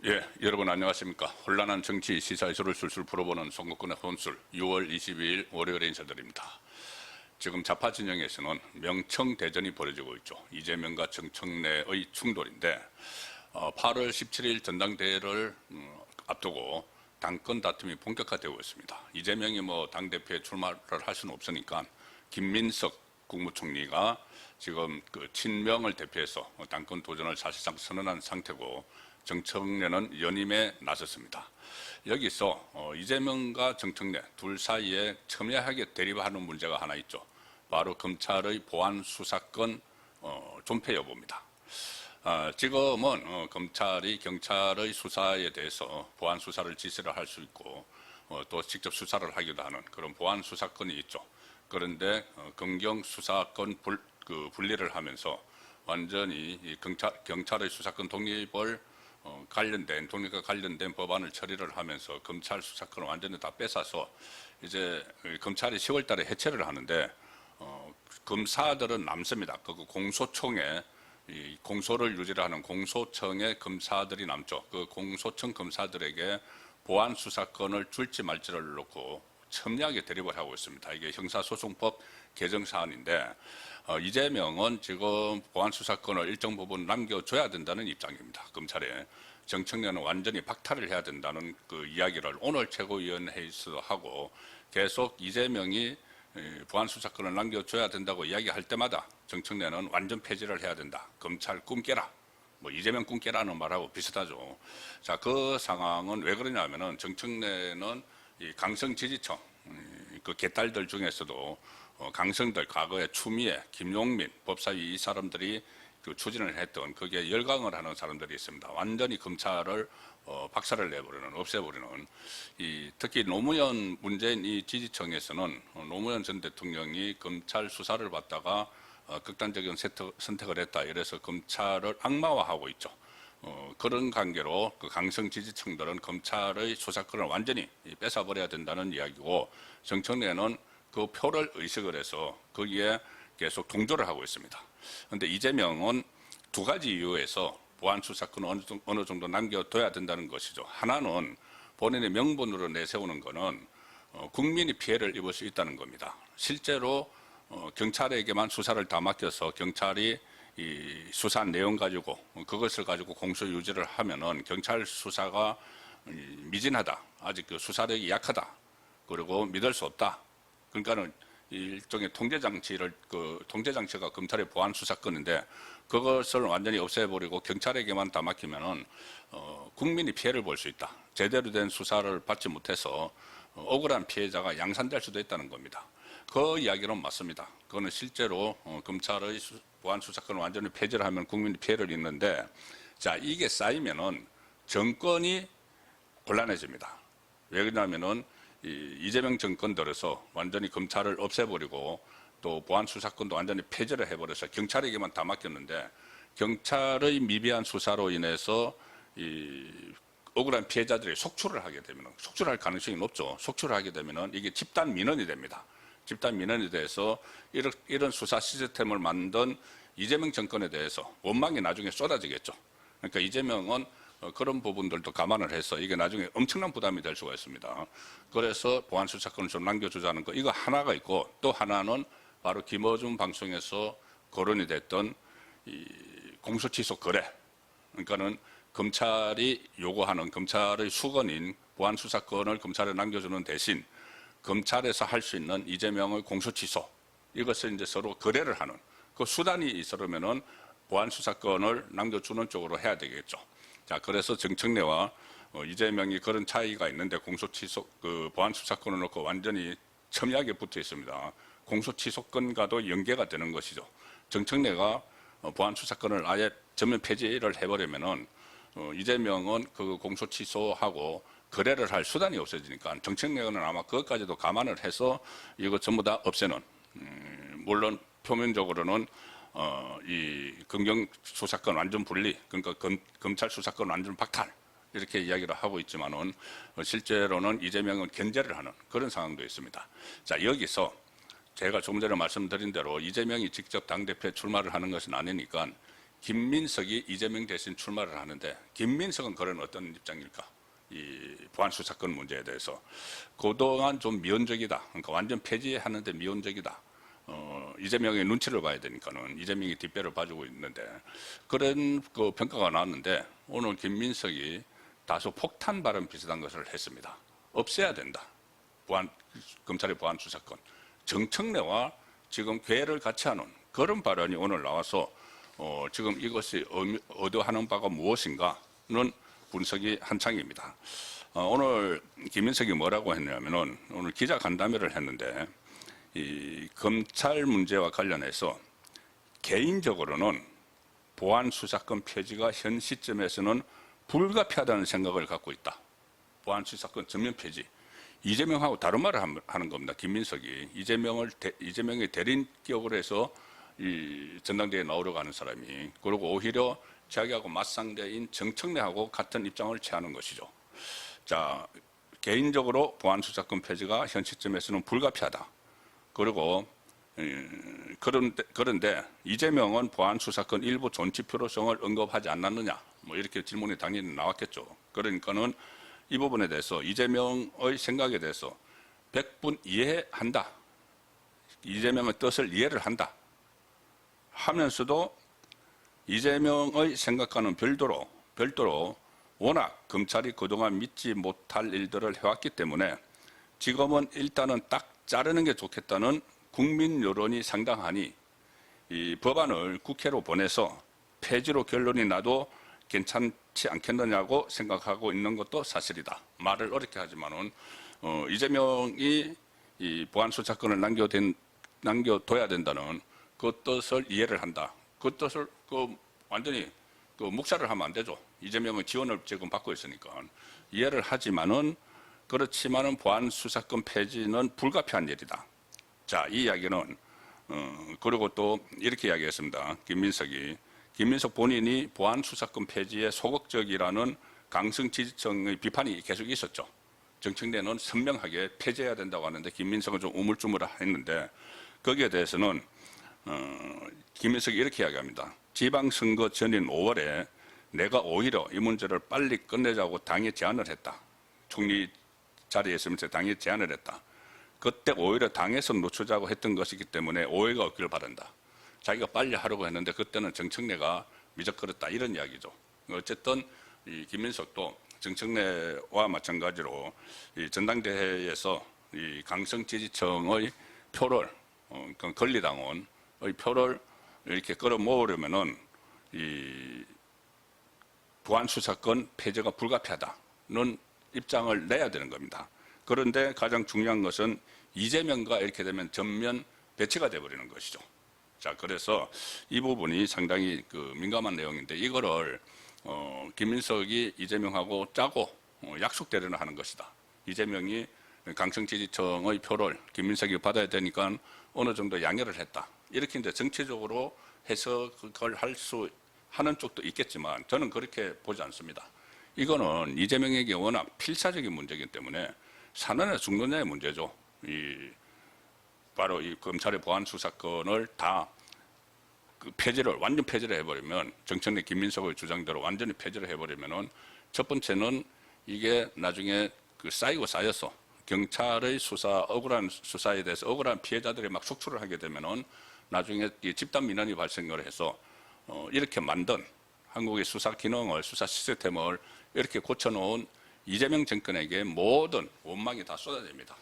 예, 여러분 안녕하십니까. 혼란한 정치 시사 이슈를 술술 풀어보는 송국근의 혼술 6월 22일 월요일에 인사드립니다. 지금 좌파 진영에서는 명청대전이 벌어지고 있죠. 이재명과 정청래의 충돌인데 8월 17일 전당대회를 앞두고 당권 다툼이 본격화되고 있습니다. 이재명이 당대표에 출마를 할 수는 없으니까 김민석 국무총리가 지금 그 친명을 대표해서 당권 도전을 사실상 선언한 상태고 정청래는 연임에 나섰습니다. 여기서 이재명과 정청래 둘 사이에 첨예하게 대립하는 문제가 하나 있죠. 바로 검찰의 보안 수사권 존폐 여부입니다. 지금은 검찰이 경찰의 수사에 대해서 보안 수사를 지시를 할 수 있고 또 직접 수사를 하기도 하는 그런 보안 수사권이 있죠. 그런데 검경 수사권 분리를 하면서 완전히 이 경찰의 수사권 독립과 관련된 법안을 처리를 하면서 검찰 수사권을 완전히 다 뺏어서 이제 검찰이 10월 달에 해체를 하는데 검사들은 남습니다. 그 공소청에 이 공소를 유지를 하는 공소청의 검사들이 남죠. 그 공소청 검사들에게 보안 수사권을 줄지 말지를 놓고 첨예하게 대립을 하고 있습니다. 이게 형사소송법 개정 사안인데 이재명은 지금 보안 수사권을 일정 부분 남겨줘야 된다는 입장입니다. 검찰에. 정청래는 완전히 박탈을 해야 된다는 그 이야기를 오늘 최고위원회에서도 하고 계속 이재명이 보안 수사권을 남겨줘야 된다고 이야기할 때마다 정청래는 완전 폐지를 해야 된다. 검찰 꿈 깨라. 이재명 꿈 깨라는 말하고 비슷하죠. 자, 그 상황은 왜 그러냐면은 정청래는 이 강성 지지층, 그 개딸들 중에서도 강성들, 과거에 추미애, 김용민, 법사위 이 사람들이 그 추진을 했던 그게 열광을 하는 사람들이 있습니다. 완전히 검찰을 박살을 내버리는, 없애버리는 특히 노무현 문재인 이 지지층에서는 노무현 전 대통령이 검찰 수사를 받다가 극단적인 선택을 했다. 이래서 검찰을 악마화하고 있죠. 그런 관계로 그 강성 지지층들은 검찰의 수사권을 완전히 뺏어버려야 된다는 이야기고 정청래는 그 표를 의식을 해서 거기에 계속 동조를 하고 있습니다. 그런데 이재명은 두 가지 이유에서 보안 수사권을 어느 정도 남겨둬야 된다는 것이죠. 하나는 본인의 명분으로 내세우는 것은 국민이 피해를 입을 수 있다는 겁니다. 실제로 경찰에게만 수사를 다 맡겨서 경찰이 이 수사한 내용 가지고 그것을 가지고 공소 유지를 하면은 경찰 수사가 미진하다. 아직 그 수사력이 약하다. 그리고 믿을 수 없다. 그러니까는 일종의 통제장치가 검찰의 보안 수사권인데 그것을 완전히 없애버리고 경찰에게만 다 맡기면은 국민이 피해를 볼 수 있다. 제대로 된 수사를 받지 못해서 억울한 피해자가 양산될 수도 있다는 겁니다. 그 이야기는 맞습니다. 그거는 실제로 검찰의 보안 수사권을 완전히 폐지를 하면 국민이 피해를 입는데 자, 이게 쌓이면은 정권이 곤란해집니다. 왜 그러냐면은 이재명 정권 들어서 완전히 검찰을 없애버리고 또 보안 수사권도 완전히 폐지를 해버려서 경찰에게만 다 맡겼는데 경찰의 미비한 수사로 인해서 이 억울한 피해자들이 속출을 하게 되면 속출할 가능성이 높죠. 속출을 하게 되면은 이게 집단 민원이 됩니다. 집단 민원에 대해서 이런 수사 시스템을 만든 이재명 정권에 대해서 원망이 나중에 쏟아지겠죠. 그러니까 이재명은 그런 부분들도 감안을 해서 이게 나중에 엄청난 부담이 될 수가 있습니다. 그래서 보안 수사권을 좀 남겨주자는 거 이거 하나가 있고 또 하나는 바로 김어준 방송에서 거론이 됐던 이 공소취소 거래. 그러니까는 검찰이 요구하는 검찰의 수건인 보안 수사권을 검찰에 남겨주는 대신 검찰에서 할 수 있는 이재명의 공소취소 이것을 이제 서로 거래를 하는 그 수단이 있으려면은 보안 수사권을 남겨주는 쪽으로 해야 되겠죠. 자, 그래서 정청래와 이재명이 그런 차이가 있는데 공소취소 그 보안 수사권을 놓고 완전히 첨예하게 붙어 있습니다. 공소취소권과도 연계가 되는 것이죠. 정청래가 보안 수사권을 아예 전면 폐지를 해버리면은 이재명은 그 공소취소하고 거래를 할 수단이 없어지니까 정청래는 아마 그것까지도 감안을 해서 이거 전부 다 없애는 물론 표면적으로는 이 검경 수사권 완전 분리, 그러니까 검찰 수사권 완전 박탈 이렇게 이야기를 하고 있지만은 실제로는 이재명은 견제를 하는 그런 상황도 있습니다. 자, 여기서 제가 조금 전에 말씀드린 대로 이재명이 직접 당대표에 출마를 하는 것은 아니니까 김민석이 이재명 대신 출마를 하는데 김민석은 그런 어떤 입장일까? 이 보안수 사건 문제에 대해서 그동안 좀 미온적이다. 그러니까 완전 폐지하는데 미온적이다. 이재명의 눈치를 봐야 되니까는 이재명이 뒷배를 봐주고 있는데 그런 그 평가가 나왔는데 오늘 김민석이 다소 폭탄 발언 비슷한 것을 했습니다. 없애야 된다. 검찰의 보안 수사권. 정청래와 지금 괴를 같이 하는 그런 발언이 오늘 나와서 지금 이것이 의도하는 바가 무엇인가는 분석이 한창입니다. 오늘 김민석이 뭐라고 했냐면은 오늘 기자 간담회를 했는데 이 검찰 문제와 관련해서 개인적으로는 보안 수사권 폐지가 현 시점에서는 불가피하다는 생각을 갖고 있다. 보안 수사권 전면 폐지. 이재명하고 다른 말을 하는 겁니다. 김민석이 이재명의 대리격으로 해서 이 전당대회에 나오려고 하는 사람이 그리고 오히려 자기하고 맞상대인 정청래하고 같은 입장을 취하는 것이죠. 자, 개인적으로 보안 수사권 폐지가 현 시점에서는 불가피하다. 그리고 그런데 이재명은 보안 수사권 일부 존치 필요성을 언급하지 않았느냐? 뭐 이렇게 질문이 당연히 나왔겠죠. 그러니까는 이 부분에 대해서 이재명의 생각에 대해서 100분 이해한다. 이재명의 뜻을 이해를 한다. 하면서도 이재명의 생각과는 별도로 워낙 검찰이 그동안 믿지 못할 일들을 해왔기 때문에 지금은 일단은 딱 자르는 게 좋겠다는 국민 여론이 상당하니 이 법안을 국회로 보내서 폐지로 결론이 나도 괜찮지 않겠느냐고 생각하고 있는 것도 사실이다. 말을 어렵게 하지만은 이재명이 이 보안 수사권을 남겨둬야 된다는 그 뜻을 이해를 한다. 그 뜻을 완전히 묵살을 하면 안 되죠. 이재명은 지원을 지금 받고 있으니까 이해를 하지만은 그렇지만은 보안 수사권 폐지는 불가피한 일이다. 자, 이 이야기는 그리고 또 이렇게 이야기했습니다. 김민석 본인이 보안 수사권 폐지에 소극적이라는 강성 지지층의 비판이 계속 있었죠. 정청래는 선명하게 폐지해야 된다고 하는데 김민석은 좀 우물쭈물했는데 거기에 대해서는 김민석이 이렇게 이야기합니다. 지방선거 전인 5월에 내가 오히려 이 문제를 빨리 끝내자고 당에 제안을 했다. 총리 자리에 있으면서 당에 제안을 했다. 그때 오히려 당에서 늦추자고 했던 것이기 때문에 오해가 없기를 바란다. 자기가 빨리 하려고 했는데 그때는 정청래가 미적거렸다. 이런 이야기죠. 어쨌든 이 김민석도 정청래와 마찬가지로 이 전당대회에서 이 강성 지지층의 표를 그러니까 권리당원의 표를 이렇게 끌어모으려면은 이 보안 수사권 폐지가 불가피하다는 입장을 내야 되는 겁니다. 그런데 가장 중요한 것은 이재명과 이렇게 되면 전면 배치가 돼버리는 것이죠. 자, 그래서 이 부분이 상당히 민감한 내용인데 이거를 김민석이 이재명하고 짜고 약속대로는 하는 것이다. 이재명이 강성 지지층의 표를 김민석이 받아야 되니까 어느 정도 양해를 했다. 이렇게 이제 정치적으로 해석을 하는 쪽도 있겠지만 저는 그렇게 보지 않습니다. 이거는 이재명에게 워낙 필사적인 문제이기 때문에 사느냐 죽느냐의 문제죠. 바로 이 검찰의 보안 수사권을 다 완전 폐지를 해버리면 정청래 김민석의 주장대로 완전히 폐지를 해버리면은 첫 번째는 이게 나중에 쌓여서 경찰의 억울한 수사에 대해서 억울한 피해자들이 막 속출을 하게 되면은 나중에 이 집단 민원이 발생을 해서 이렇게 만든 한국의 수사 기능을 수사 시스템을 이렇게 고쳐놓은 이재명 정권에게 모든 원망이 다 쏟아집니다.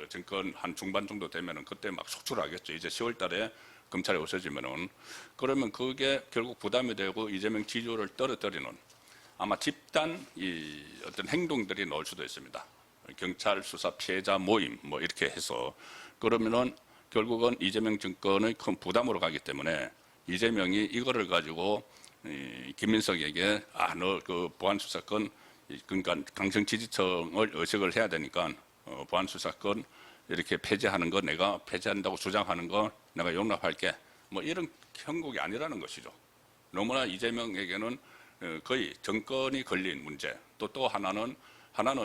정권 한 중반 정도 되면은 그때 막 속출하겠죠. 이제 10월 달에 검찰이 없어지면은 그러면 그게 결국 부담이 되고 이재명 지지율을 떨어뜨리는 아마 집단 어떤 행동들이 나올 수도 있습니다. 경찰 수사 피해자 모임 뭐 이렇게 해서 그러면은 결국은 이재명 정권의 큰 부담으로 가기 때문에 이재명이 이거를 가지고 김민석에게 너 그 보안 수사권 그러니까 강성 지지층을 의식을 해야 되니까 보안 수사권 이렇게 폐지하는 거 내가 폐지한다고 주장하는 거 내가 용납할게 뭐 이런 형국이 아니라는 것이죠. 너무나 이재명에게는 거의 정권이 걸린 문제 또 하나는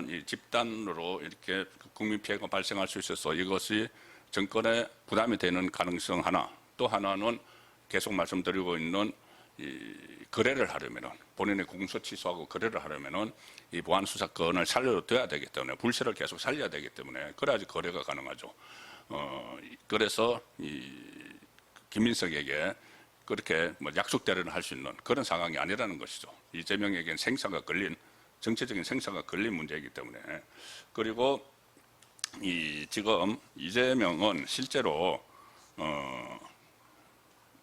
이 집단으로 이렇게 국민 피해가 발생할 수 있어서 이것이 정권에 부담이 되는 가능성 하나 또 하나는 계속 말씀드리고 있는 거래를 하려면은 본인의 공소 취소하고 거래를 하려면은 이 보안 수사권을 살려둬야 되기 때문에 불씨를 계속 살려야 되기 때문에 그래야지 거래가 가능하죠. 그래서 이 김민석에게 그렇게 뭐 약속 대련을 할 수 있는 그런 상황이 아니라는 것이죠. 이재명에게는 생사가 걸린 정치적인 생사가 걸린 문제이기 때문에. 그리고 지금 이재명은 실제로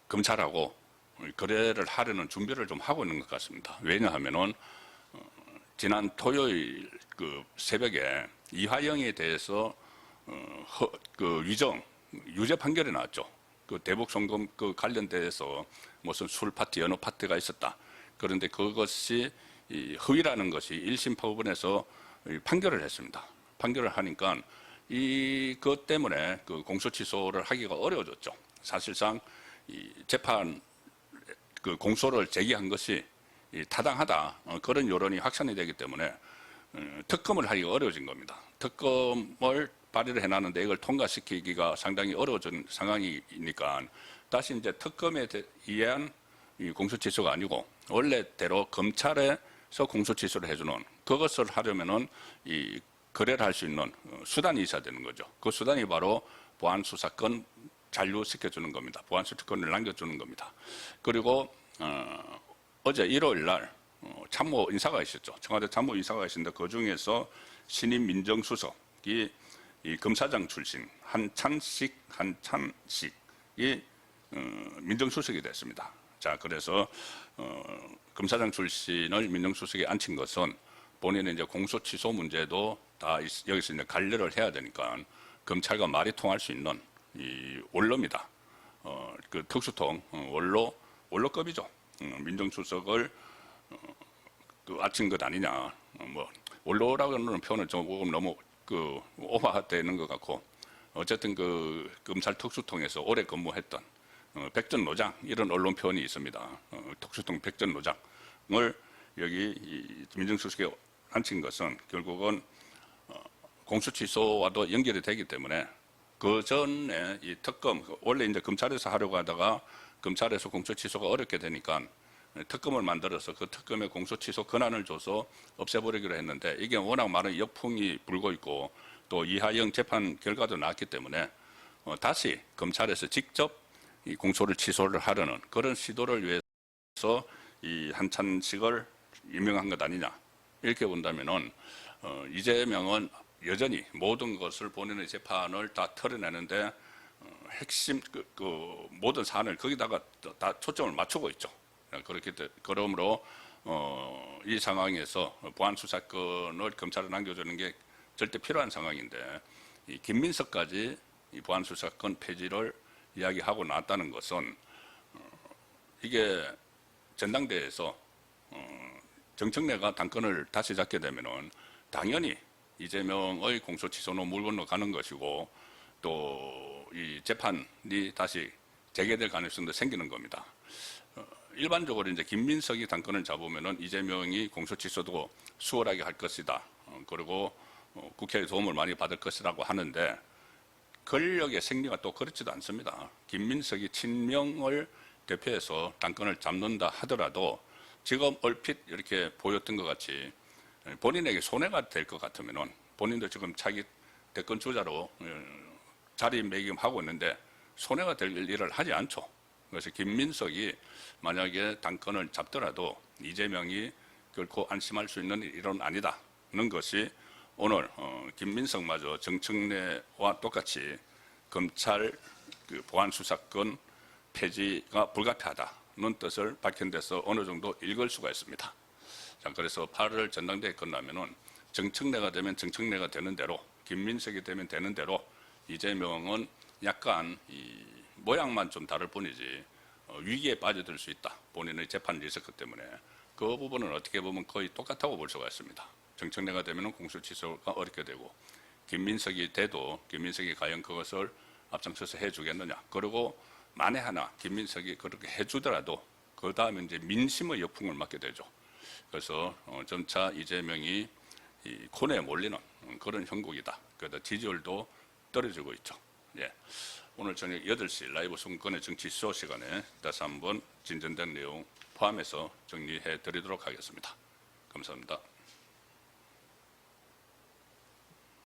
검찰하고 거래를 하려는 준비를 좀 하고 있는 것 같습니다. 왜냐하면은 지난 토요일 그 새벽에 이화영에 대해서 유죄 판결이 나왔죠. 그 대북 송금 그 관련돼서 무슨 술 파티, 연어 파티가 있었다. 그런데 그것이 허위라는 것이 1심 법원에서 판결을 했습니다. 판결을 하니까 그것 때문에 그 공소 취소를 하기가 어려워졌죠. 사실상 이 재판 그 공소를 제기한 것이 타당하다 그런 여론이 확산이 되기 때문에 특검을 하기가 어려워진 겁니다. 특검을 발의를 해놨는데 이걸 통과시키기가 상당히 어려워진 상황이니까 다시 이제 특검에 의한 공소 취소가 아니고 원래대로 검찰에서 공소 취소를 해주는 그것을 하려면은 이 거래를 할 수 있는 수단이 있어야 되는 거죠. 그 수단이 바로 보안 수사권 잔류시켜주는 겁니다. 보안 수사권을 남겨주는 겁니다. 그리고 어제 일요일 날 참모 인사가 있었죠. 청와대 참모 인사가 있었는데 그 중에서 신임 민정수석이 이 검사장 출신 한찬식이 민정수석이 됐습니다. 자, 그래서 검사장 출신을 민정수석에 앉힌 것은 본인의 이제 공소 취소 문제도 다 여기서 이제 관리를 해야 되니까 검찰과 말이 통할 수 있는 이 원로입니다. 그 특수통 원로급이죠. 민정수석을 그 앉힌 것 아니냐. 뭐 원로라고 하는 표현은 조금 너무 그 오버되는 것 같고 어쨌든 그 검찰 특수통에서 오래 근무했던 백전노장 이런 언론 표현이 있습니다. 특수통 백전노장을 여기 이 민정수석에 앉힌 것은 결국은 공수취소와도 연결이 되기 때문에 그 전에 이 특검 원래 이제 검찰에서 하려고 하다가 검찰에서 공소취소가 어렵게 되니까 특검을 만들어서 그 특검에 공소취소 권한을 줘서 없애버리기로 했는데 이게 워낙 많은 역풍이 불고 있고 또 이하영 재판 결과도 나왔기 때문에 다시 검찰에서 직접 이 공소를 취소를 하려는 그런 시도를 위해서 이 한찬식을 임명한 것 아니냐 이렇게 본다면은 이재명은 여전히 모든 것을 본인의 재판을 다 털어내는데 핵심 그 모든 사안을 거기다가 다 초점을 맞추고 있죠. 그러므로 이 상황에서 보안 수사권을 검찰에 남겨주는 게 절대 필요한 상황인데 이 김민석까지 이 보안 수사권 폐지를 이야기하고 나왔다는 것은 이게 전당대회에서 정청래가 당권을 다시 잡게 되면은 당연히 이재명의 공소 취소는 물 건너 가는 것이고 또 이 재판이 다시 재개될 가능성도 생기는 겁니다. 일반적으로 이제 김민석이 당권을 잡으면은 이재명이 공소 취소도 수월하게 할 것이다. 그리고 국회의 도움을 많이 받을 것이라고 하는데 권력의 생리가 또 그렇지도 않습니다. 김민석이 친명을 대표해서 당권을 잡는다 하더라도 지금 얼핏 이렇게 보였던 것 같이 본인에게 손해가 될 것 같으면은 본인도 지금 자기 대권 주자로 자리매김하고 있는데 손해가 될 일을 하지 않죠. 그래서 김민석이 만약에 당권을 잡더라도 이재명이 결코 안심할 수 있는 일은 아니다는 것이 오늘 김민석마저 정청래와 똑같이 검찰 그 보안 수사권 폐지가 불가피하다는 뜻을 밝힌 데서 어느 정도 읽을 수가 있습니다. 자, 그래서 8월 전당대회 끝나면은 정청래가 되면 정청래가 되는 대로, 김민석이 되면 되는 대로 이재명은 약간 이 모양만 좀 다를 뿐이지 위기에 빠져들 수 있다. 본인의 재판 리스크 때문에 그 부분은 어떻게 보면 거의 똑같다고 볼 수가 있습니다. 정청래가 되면 공소 취소가 어렵게 되고 김민석이 돼도 김민석이 과연 그것을 앞장서서 해주겠느냐. 그리고 만에 하나 김민석이 그렇게 해주더라도 그 다음에 이제 민심의 역풍을 맞게 되죠. 그래서 점차 이재명이 이 코너에 몰리는 그런 형국이다. 그래서 지지율도 떨어지고 있죠. 예. 오늘 저녁 8시 라이브 송건의 정치 수호 시간에 다시 한번 진전된 내용 포함해서 정리해 드리도록 하겠습니다. 감사합니다.